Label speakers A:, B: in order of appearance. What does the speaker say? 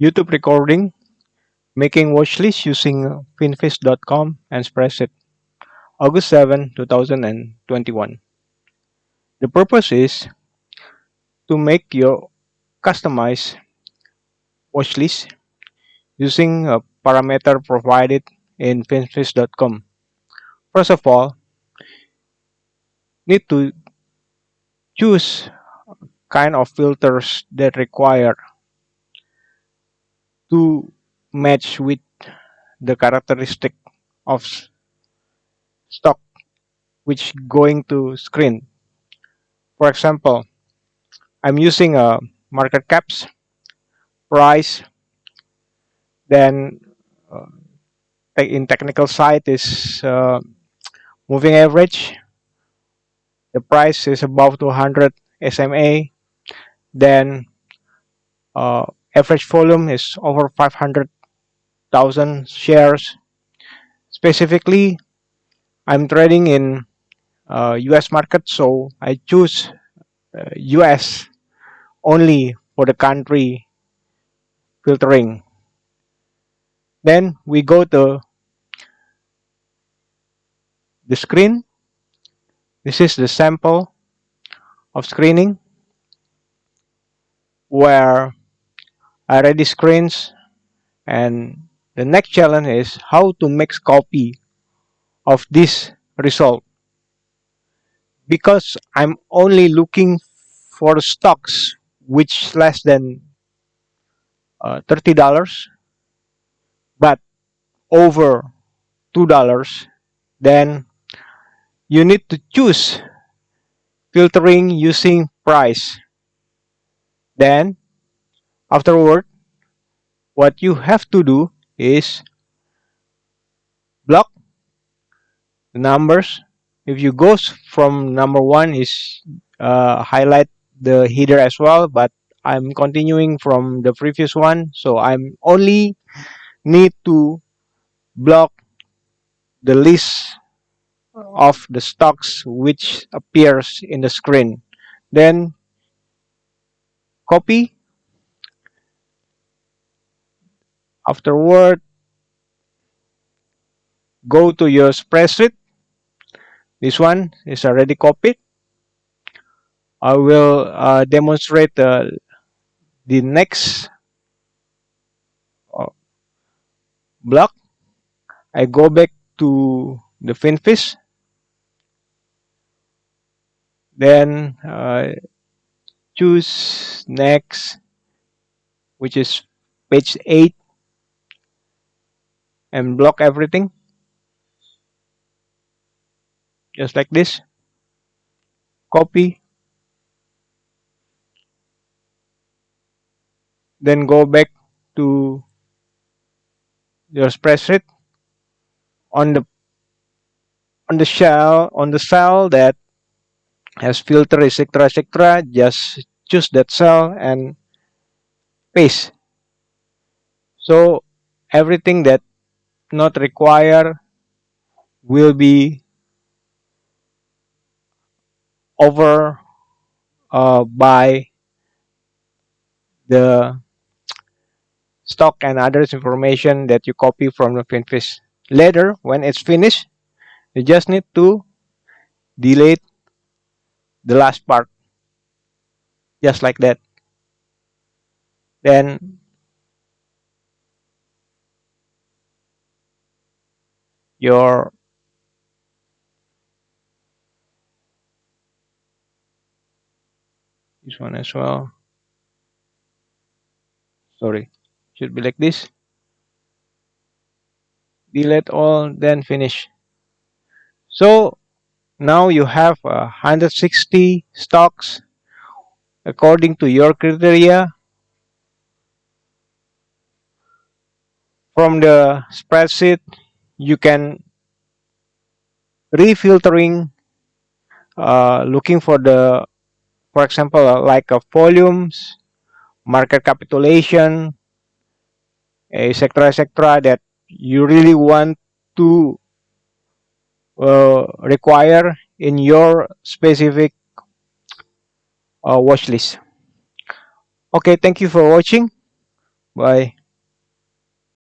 A: YouTube recording, making watchlist using finfish.com and spreadsheet. August 7, 2021. The purpose is to make your customized watchlist using a parameter provided in finfish.com. First of all, need to choose kind of filters that require to match with the characteristic of stock which going to screen. For example, I'm using a market caps, price, then uh, in technical side is moving average. The price is above 200 SMA. Then average volume is over 500,000 shares. Specifically, I'm trading in US market, so I choose US only for the country filtering. Then we go to the screen. This is the sample of screening where I already screens, and the next challenge is how to make copy of this result, because I'm only looking for stocks which less than $30 but over $2. Then you need to choose filtering using price. Then afterward, what you have to do is block the numbers. If you go from number one, is highlight the header as well, but I'm continuing from the previous one, so I'm only need to block the list of the stocks which appears in the screen. Then copy. Afterward, go to your spreadsheet. This one is already copied. I will demonstrate the next uh, block. I go back to the finfish. Then choose next, which is page 8, and block everything just like this. Copy. Then go back to your spreadsheet. On the cell that has filter etc, just choose that cell and paste. So everything that not require will be over by the stock and others information that you copy from the finfish. Later, when it's finished, you just need to delete the last part, just like that. Then your this one as well. Sorry, should be like this. Delete all, then finish. So now you have 160 stocks according to your criteria. From the spreadsheet, you can refiltering, looking for the, for example, like volumes, market capitulation, etc., that you really want to require in your specific watch list. Okay, thank you for watching. Bye.